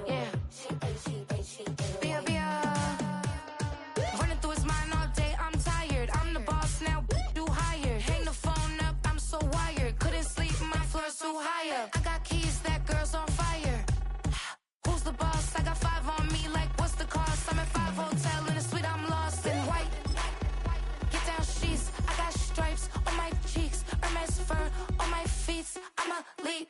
Yeah. Running through his mind all day, I'm tired. I'm the boss now, do higher. Hang the phone up, I'm so wired. Couldn't sleep, my floor's too high up. I got keys, that girl's on fire. Who's the boss? I got 5 on me, like what's the cost? I'm at 5 hotel in a suite, I'm lost in white. Get down sheets, I got stripes on my cheeks, Hermes fur on my feet. I'm a lead.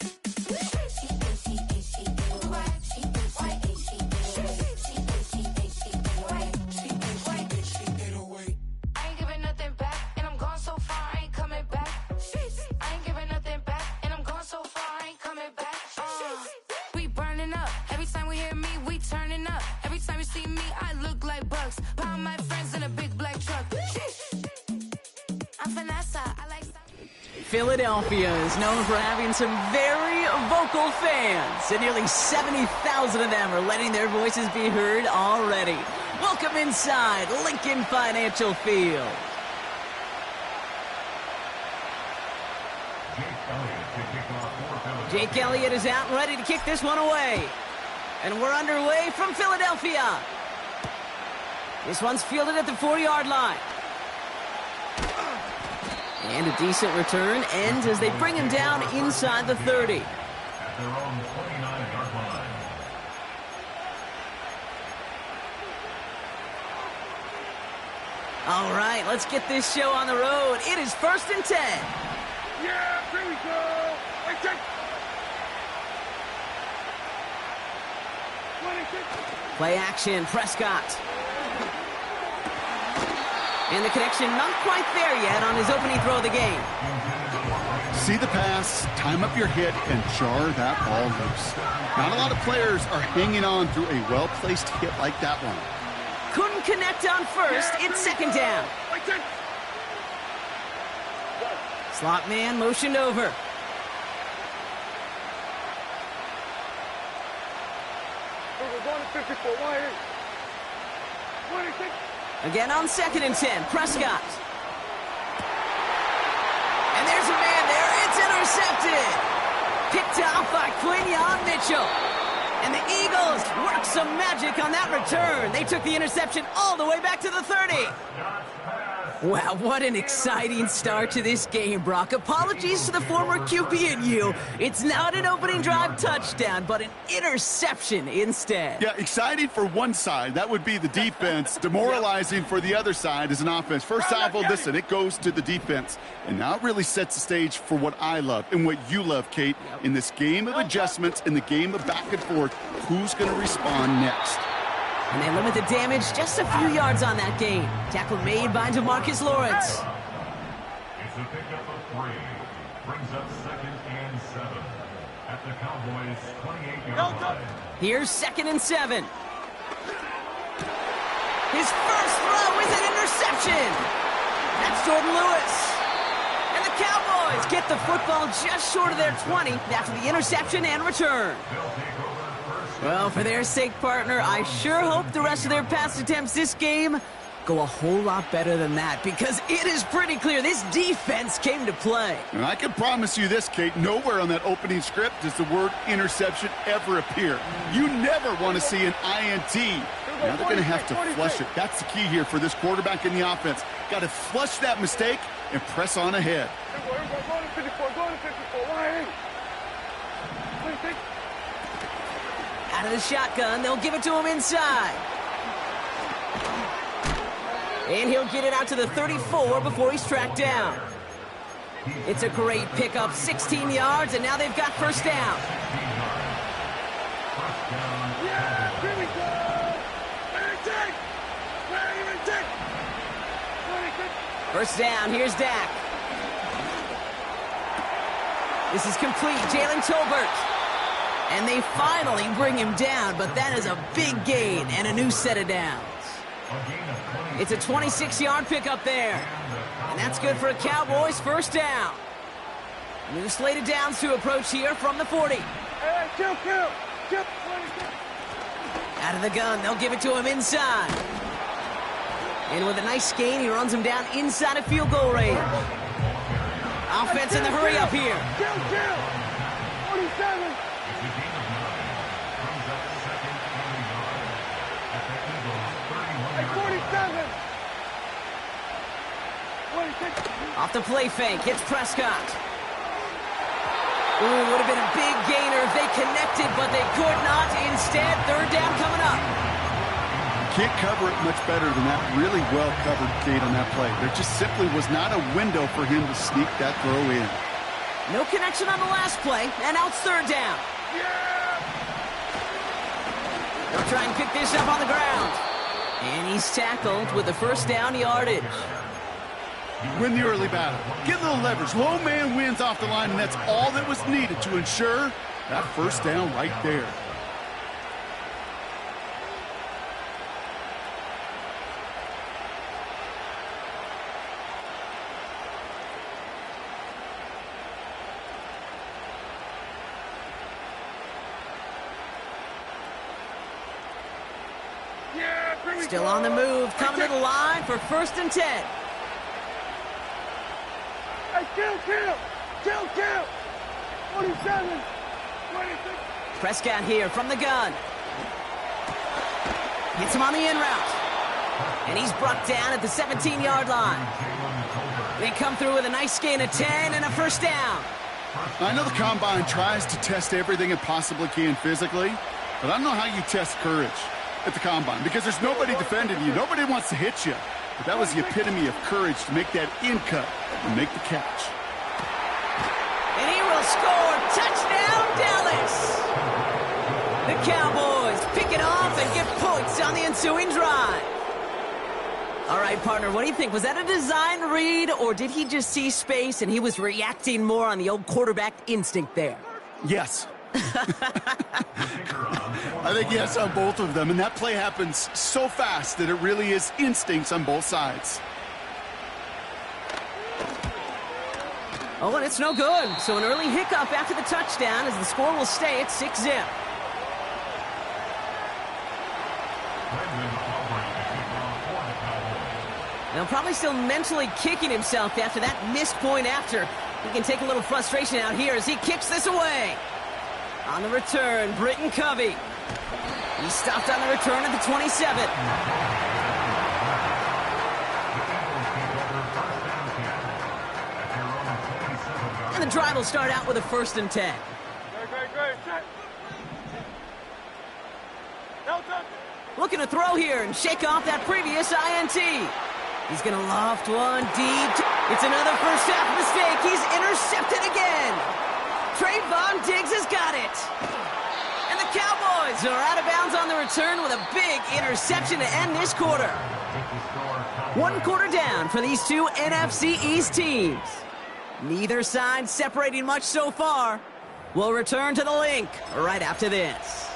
I ain't giving nothing back, and I'm gone so far, I ain't coming back. I ain't giving nothing back, and I'm gone so far, I ain't coming back. We burning up. Every time we hear me, we turning up. Every time you see me, I look like bugs. Pound my friends in a big black truck. I'm Vanessa. I like. Philadelphia is known for having some very vocal fans, and nearly 70,000 of them are letting their voices be heard already. Welcome inside Lincoln Financial Field. Jake Elliott is out and ready to kick this one away. And we're underway from Philadelphia. This one's fielded at the 4-yard line. And a decent return ends as they bring him down inside the 30. At their own 29-yard line. All right, let's get this show on the road. It is 1st and 10. Yeah, here we go. Hey, check. 26. Play action, Prescott. And the connection not quite there yet on his opening throw of the game. See the pass, time up your hit, and jar that ball loose. Not a lot of players are hanging on through a well-placed hit like that one. Couldn't connect on first. It's 2nd down. Slot man motioned over. We're going to 54. 26. Again on 2nd and 10. Prescott. And there's a man there. It's intercepted. Picked off by Quinyon Mitchell. And the Eagles worked some magic on that return. They took the interception all the way back to the 30. Wow, what an exciting start to this game, Brock. Apologies to the former QB and you. It's not an opening drive touchdown, but an interception instead. Yeah, exciting for one side. That would be the defense. Demoralizing for the other side as an offense. First half, well, listen, it goes to the defense. And now it really sets the stage for what I love and what you love, Kate. In this game of adjustments, in the game of back and forth, who's going to respond next? And they limit the damage just a few yards on that game. Tackle made by DeMarcus Lawrence. It's a pickup of 3. Brings up 2nd and 7. At the Cowboys' 28-yard line. Here's 2nd and 7. His first throw is an interception. That's Jordan Lewis. And the Cowboys get the football just short of their 20 after the interception and return. Well, for their sake, partner, I sure hope the rest of their pass attempts this game go a whole lot better than that, because it is pretty clear this defense came to play. And I can promise you this, Kate, nowhere on that opening script does the word interception ever appear. You never want to see an INT. Now they're going to have to flush it. That's the key here for this quarterback in the offense. Got to flush that mistake and press on ahead. Go to 54. Go to 54. 26. Out of the shotgun, they'll give it to him inside. And he'll get it out to the 34 before he's tracked down. It's a great pickup, 16 yards, and now they've got first down. Yeah, here we go. 26. First down, here's Dak. This is complete, Jalen Tolbert. And they finally bring him down, but that is a big gain and a new set of downs. It's a 26-yard pickup there. And that's good for a Cowboys first down. New slate of downs to approach here from the 40. Hey, kill. Out of the gun, they'll give it to him inside. And with a nice gain, he runs him down inside of field goal range. Offense in the hurry up here. Kill. 46. It's a gain of 9. Brings up second and 9 at the Eagles' 31-yard line. Off the play fake, hits Prescott. Ooh, would have been a big gainer if they connected, but they could not. Instead, third down coming up. Can't cover it much better than that. Really well covered, Kate, on that play. There just simply was not a window for him to sneak that throw in. No connection on the last play, and now it's third down. They'll try and pick this up on the ground. And he's tackled with the first down yardage. Win the early battle. Get a little leverage. Low man wins off the line, and that's all that was needed to ensure that first down right there. Still on the move, coming to the line for first and 10. Hey, kill! 27, 26. Prescott here from the gun. Hits him on the in route. And he's brought down at the 17-yard line. They come through with a nice gain of 10 and a first down. I know the Combine tries to test everything it possibly can physically, but I don't know how you test courage at the Combine, because there's nobody defending you. Nobody wants to hit you. But that was the epitome of courage to make that in cut and make the catch. And he will score. Touchdown, Dallas. The Cowboys pick it off and get points on the ensuing drive. All right, partner, what do you think? Was that a design read, or did he just see space and he was reacting more on the old quarterback instinct there? Yes. I think yes on both of them, and that play happens so fast that it really is instincts on both sides. Oh, and it's no good. So an early hiccup after the touchdown as the score will stay at 6-zip. Now probably still mentally kicking himself after that missed point after. He can take a little frustration out here as he kicks this away. On the return, Britton Covey. He stopped on the return at the 27. And the drive will start out with a first and 10. Great. Looking to throw here and shake off that previous INT. He's going to loft one deep. It's another first half mistake. He's intercepted again. Trayvon Diggs has got it. And the Cowboys are out of bounds on the return with a big interception to end this quarter. 1 quarter down for these two NFC East teams. Neither side separating much so far. We'll return to the link right after this.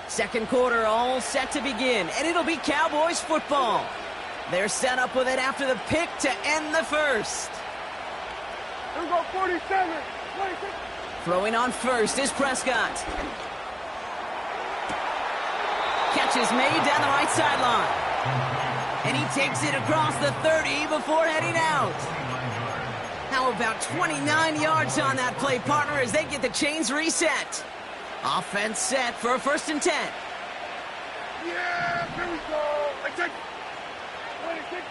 Second quarter all set to begin, and it'll be Cowboys football. They're set up with it after the pick to end the first. Here we go, 47, 26. Throwing on first is Prescott. Catch is made down the right sideline. And he takes it across the 30 before heading out. How about 29 yards on that play, partner, as they get the chains reset. Offense set for a first and 10. Yeah, here we go. I take 26.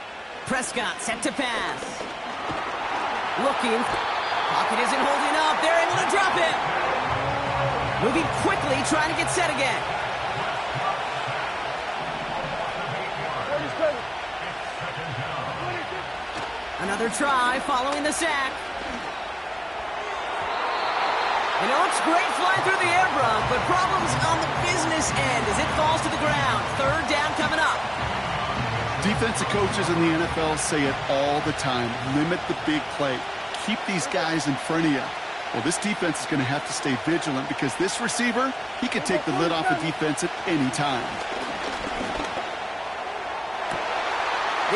Prescott set to pass. Looking. Pocket isn't holding up. They're able to drop it. Moving quickly, trying to get set again. 27. Another try following the sack. And it looks great flying through the air, Brock, but problems on the business end as it falls to the ground. Third down coming up. Defensive coaches in the NFL say it all the time. Limit the big play. Keep these guys in front of you. Well, this defense is going to have to stay vigilant because this receiver, he can take the lid off the defense at any time.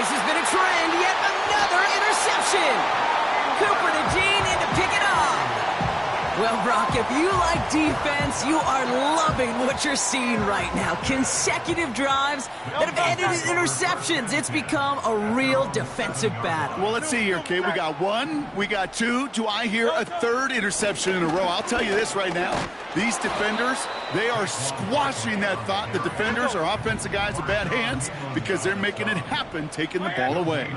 This has been a trend. Yet another interception. Cooper to Jean in to pick it up. Well, Well, Brock, if you like defense, you are loving what you're seeing right now. Consecutive drives that have ended in interceptions. It's become a real defensive battle. Well, let's see here, Kate. We got one, we got two. Do I hear a third interception in a row? I'll tell you this right now. These defenders, they are squashing that thought. The defenders are offensive guys with bad hands because they're making it happen, taking the ball away.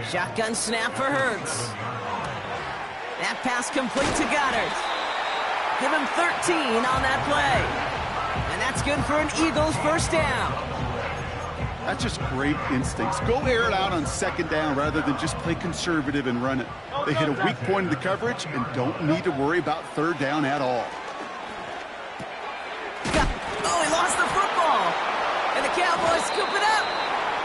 Shotgun snap for Hurts. That pass complete to Goddard. Give him 13 on that play. And that's good for an Eagles first down. That's just great instincts. Go air it out on second down rather than just play conservative and run it. They hit a weak point in the coverage and don't need to worry about third down at all. Oh, he lost the football. And the Cowboys scoop it up.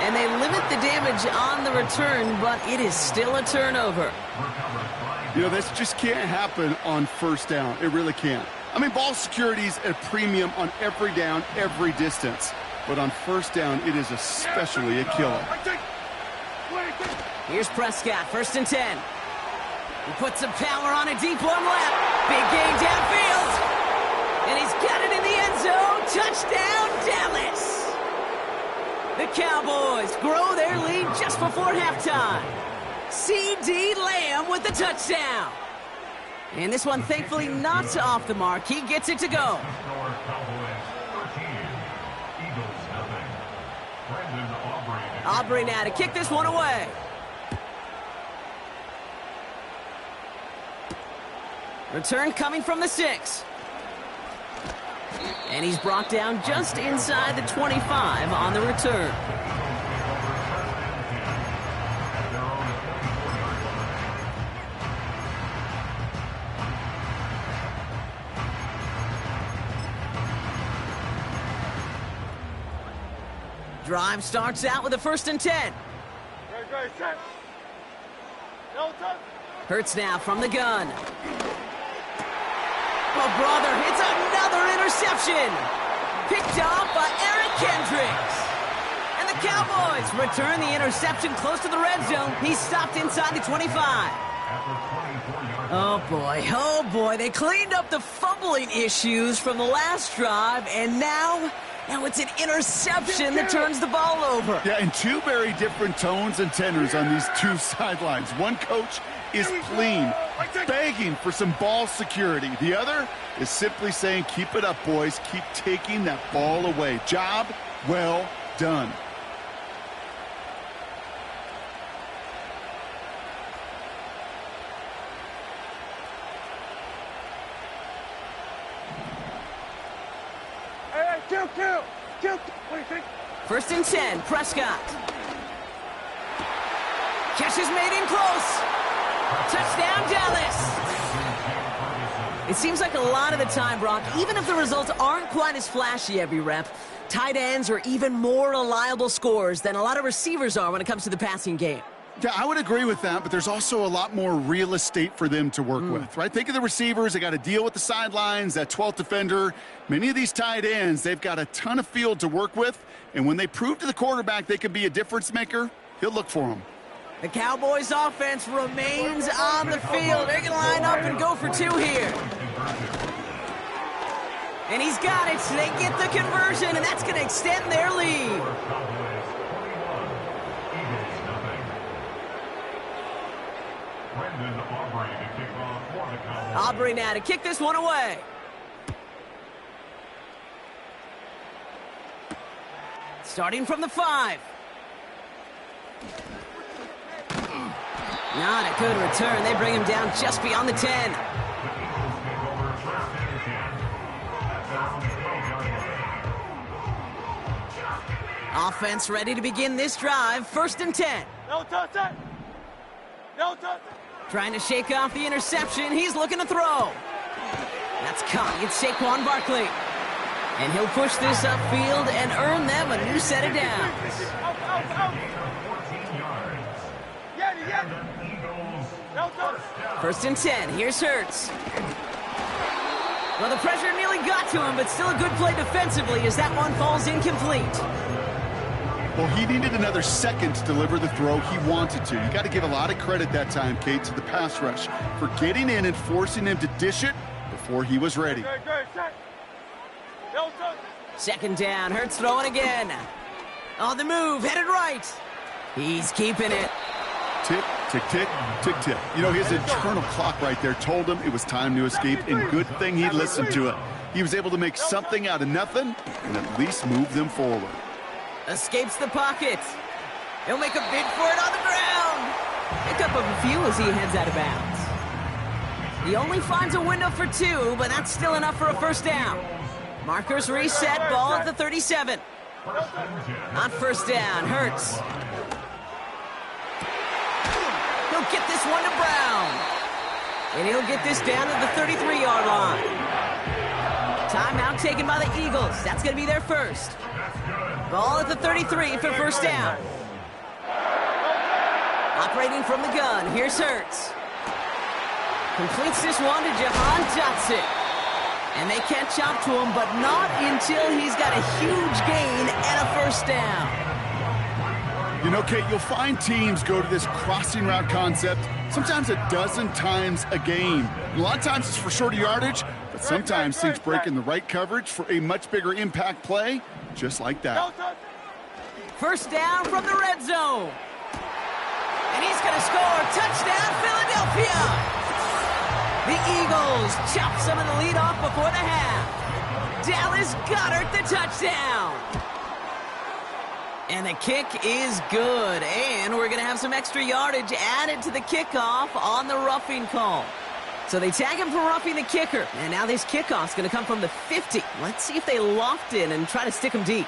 And they limit the damage on the return, but it is still a turnover. You know, this just can't happen on first down. It really can't. I mean, ball security's a premium on every down, every distance. But on first down, it is especially a killer. Here's Prescott, 1st and 10. He puts some power on a deep one left. Big gain downfield. And he's got it in the end zone. Touchdown, Dallas. The Cowboys grow their lead just before halftime. C.D. Lamb with the touchdown. And this one, thankfully, not off the mark. He gets it to go. Aubrey now to kick this one away. Return coming from the 6. And he's brought down just inside the 25 on the return. Drive starts out with a 1st and 10. Hurts now from the gun. Oh, brother, it's another interception. Picked off by Eric Kendricks. And the Cowboys return the interception close to the red zone. He's stopped inside the 25. Oh boy, they cleaned up the fumbling issues from the last drive, and now it's an interception that turns the ball over. Yeah, and two very different tones and tenors on these two sidelines. One coach is clean, begging for some ball security. The other is simply saying, keep it up, boys. Keep taking that ball away. Job well done. Kill. What do you think? 1st and 10, Prescott. Catch is made in close. Touchdown, Dallas. It seems like a lot of the time, Brock, even if the results aren't quite as flashy every rep, tight ends are even more reliable scorers than a lot of receivers are when it comes to the passing game. Yeah, I would agree with that, but there's also a lot more real estate for them to work with, right? Think of the receivers. They got to deal with the sidelines, that 12th defender. Many of these tight ends, they've got a ton of field to work with, and when they prove to the quarterback they can be a difference maker, he'll look for them. The Cowboys offense remains on the field. They're going to line up and go for 2 here. And he's got it. They get the conversion, and that's going to extend their lead. Aubrey now to kick this one away. Starting from the 5. Not a good return. They bring him down just beyond the 10. Offense ready to begin this drive. 1st and 10. No touchdown. Trying to shake off the interception. He's looking to throw. That's caught. It's Saquon Barkley. And he'll push this upfield and earn them a new set of downs. First and 10. Here's Hurts. Well, the pressure nearly got to him, but still a good play defensively as that one falls incomplete. Well, he needed another second to deliver the throw he wanted to. You got to give a lot of credit that time, Kate, to the pass rush for getting in and forcing him to dish it before he was ready. Second down, Hurts throwing again. On the move, headed right. He's keeping it. Tick, tick, tick, tick, tick. You know, his internal clock right there told him it was time to escape, and good thing he listened to it. He was able to make something out of nothing and at least move them forward. Escapes the pocket. He'll make a bid for it on the ground. Pick up a few as he heads out of bounds. He only finds a window for 2, but that's still enough for a first down. Markers reset, ball at the 37. On first down, Hurts. He'll get this one to Brown. And he'll get this down to the 33-yard line. Timeout taken by the Eagles. That's going to be their first. Ball at the 33 for first down. Operating from the gun, here's Hurts. Completes this one to Jahan Dotson. And they catch up to him, but not until he's got a huge gain and a first down. You know, Kate, you'll find teams go to this crossing route concept sometimes a dozen times a game. A lot of times it's for shorter yardage, but sometimes teams break in the right coverage for a much bigger impact play, just like that. First down from the red zone. And he's going to score. Touchdown, Philadelphia! The Eagles chop some of the lead off before the half. Dallas Goedert the touchdown. And the kick is good. And we're going to have some extra yardage added to the kickoff on the roughing call. So they tag him for roughing the kicker. And now this kickoff's going to come from the 50. Let's see if they loft in and try to stick him deep.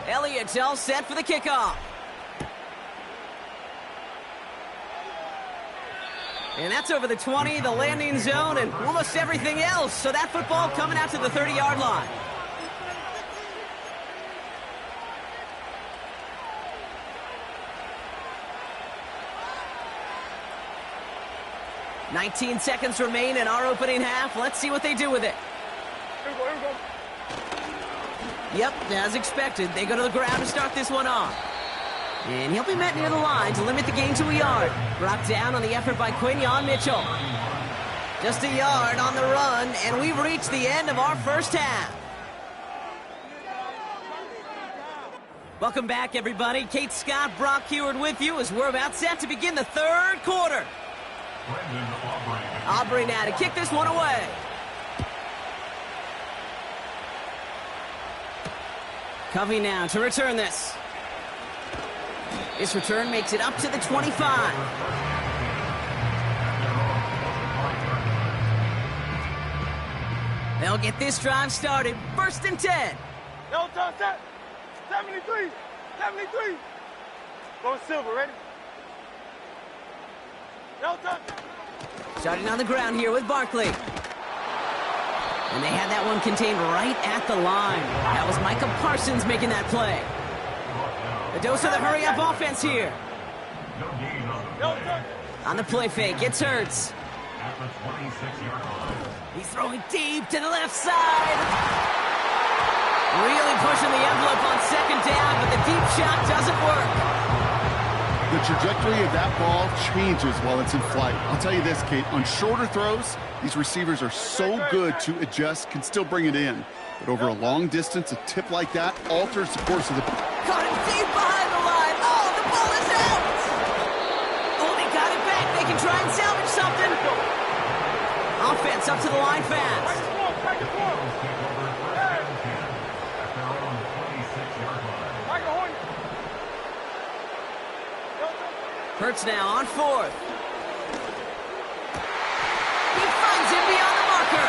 Elliott's all set for the kickoff. And that's over the 20, the landing zone, and almost everything else. So that football coming out to the 30-yard line. "19 seconds remain in our opening half. Let's see what they do with it." Here we go. Yep, as expected, they go to the ground to start this one off. And he'll be met near the line to limit the gain to a yard. Brought down on the effort by Quinyon Mitchell. Just a yard on the run, and we've reached the end of our first half. Welcome back, everybody. Kate Scott, Brock Heward with you as we're about set to begin the third quarter. Aubrey now to kick this one away. Covey now to return this. This return makes it up to the 25. They'll get this drive started. First and 10. No time set. 73. Going silver, ready? No time. Starting on the ground here with Barkley. And they had that one contained right at the line. That was Micah Parsons making that play. A dose of the hurry-up offense here. On the play fake, it's Hurts. He's throwing deep to the left side. Really pushing the envelope on second down, but the deep shot doesn't work. The trajectory of that ball changes while it's in flight. I'll tell you this, Kate, on shorter throws, these receivers are so good to adjust, can still bring it in. But over a long distance, a tip like that alters the course of the... Caught him deep behind the line. Oh, the ball is out. Oh, they got it back. They can try and salvage something. Offense up to the line fast. Hurts now on fourth. He finds him beyond the marker.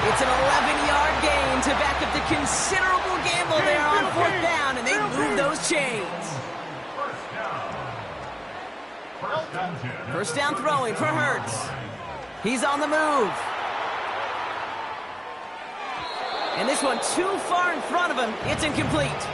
It's an 11-yard gain to back up the considerable gamble there on fourth down, and they move those chains. First down throwing for Hurts. He's on the move. And this one too far in front of him. It's incomplete.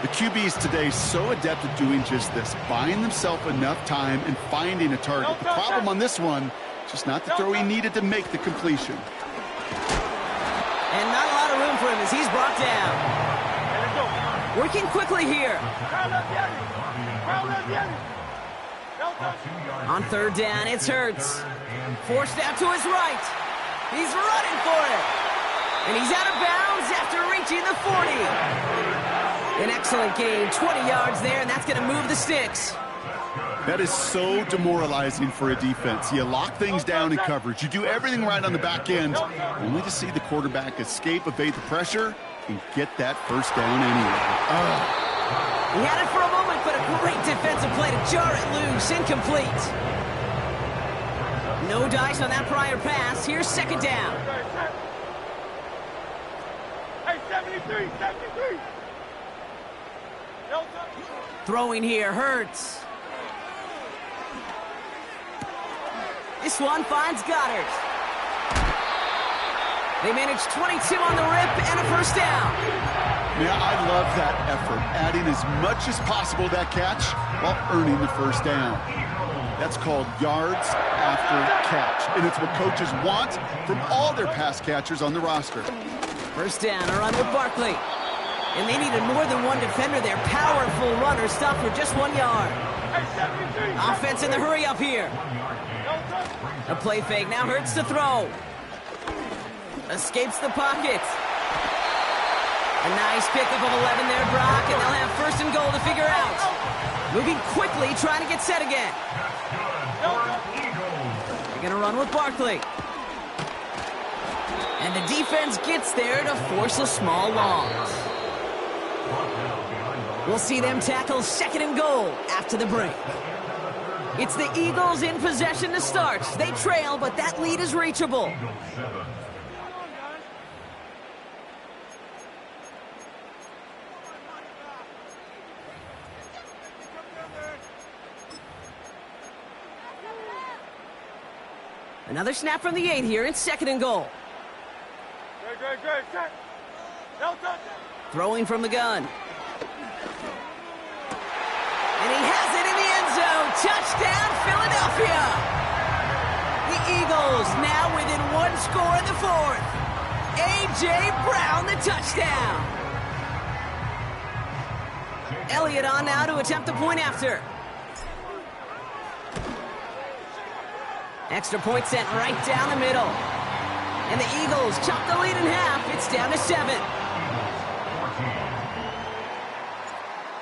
The QBs today so adept at doing just this, buying themselves enough time and finding a target. The problem on this one, just not the throw he needed to make the completion. And not a lot of room for him as he's brought down. Working quickly here. On third down, it's Hurts. Forced out to his right. He's running for it. And he's out of bounds after reaching the 40. An excellent gain, 20 yards there, and that's going to move the sticks. That is so demoralizing for a defense. You lock things down in coverage. You do everything right on the back end, only to see the quarterback escape, evade the pressure, and get that first down anyway. He had it for a moment, but a great defensive play to jar it loose. Incomplete. No dice on that prior pass. Here's second down. Hey, 73, 73. Throwing here, Hurts. This one finds Goddard. They manage 22 on the rip and a first down. Yeah, I love that effort, adding as much as possible to that catch while earning the first down. That's called yards after catch, and it's what coaches want from all their pass catchers on the roster. First down, a run with Barkley. And they needed more than one defender there. Powerful runner stopped for just 1 yard. Offense in the hurry up here. A play fake, now Hurts to throw. Escapes the pocket. A nice pickup of 11 there, Brock, and they'll have first and goal to figure out. Moving quickly, trying to get set again. They're going to run with Barkley. And the defense gets there to force a small loss. We'll see them tackle second and goal after the break. It's the Eagles in possession to start. They trail, but that lead is reachable. Another snap from the 8 here. It's second and goal. Throwing from the gun. And he has it in the end zone. Touchdown, Philadelphia. The Eagles now within 1 score in the fourth. A.J. Brown, the touchdown. Elliott on now to attempt the point after. Extra point sent right down the middle. And the Eagles chop the lead in half. It's down to 7.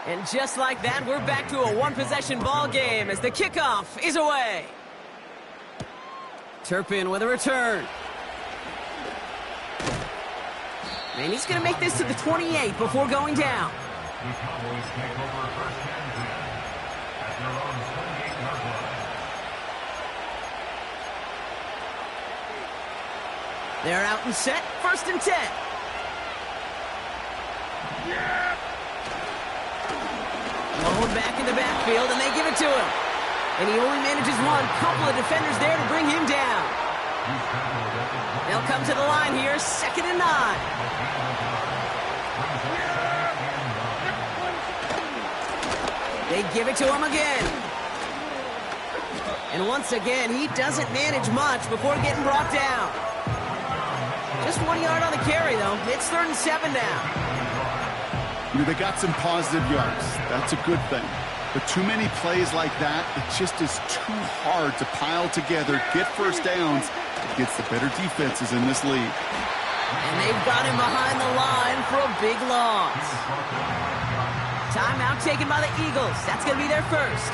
And just like that, we're back to a one-possession ball game as the kickoff is away. Turpin with a return. And he's going to make this to the 28 before going down. The Cowboys take over first and 10 at their own 28-yard line. They're out and set, first and 10. Blown back in the backfield, and they give it to him. And he only manages one. Couple of defenders there to bring him down. They'll come to the line here, second and 9. They give it to him again. And once again, he doesn't manage much before getting brought down. Just 1 yard on the carry, though. It's third and 7 now. You know, they got some positive yards. That's a good thing. But too many plays like that, it just is too hard to pile together, get first downs against the better defenses in this league. And they've got him behind the line for a big loss. Timeout taken by the Eagles. That's going to be their first.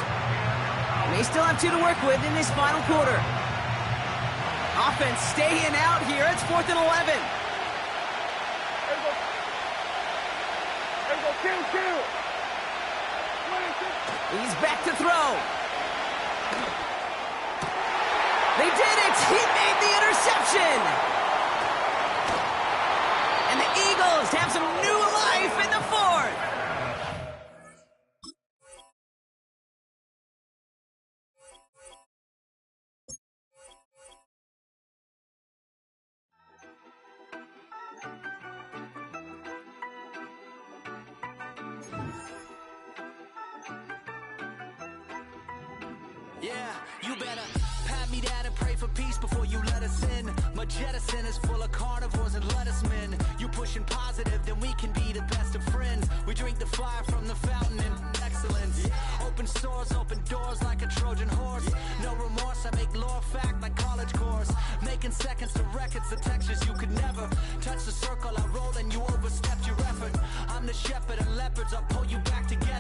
They still have 2 to work with in this final quarter. Offense staying out here. It's 4th and 11. He's back to throw. They did it. He made the interception. And the Eagles have some new life in the 4th. Yeah, you better pat me down and pray for peace before you let us in. My jettison is full of carnivores and lettucemen. You pushing positive, then we can be the best of friends. We drink the fire from the fountain in excellence. Open sores, open doors like a Trojan horse. No remorse, I make lore fact like college course. Making seconds to records, the textures you could never touch the circle I rolled and you overstepped your effort. I'm the shepherd and leopards, I'll pull you back together.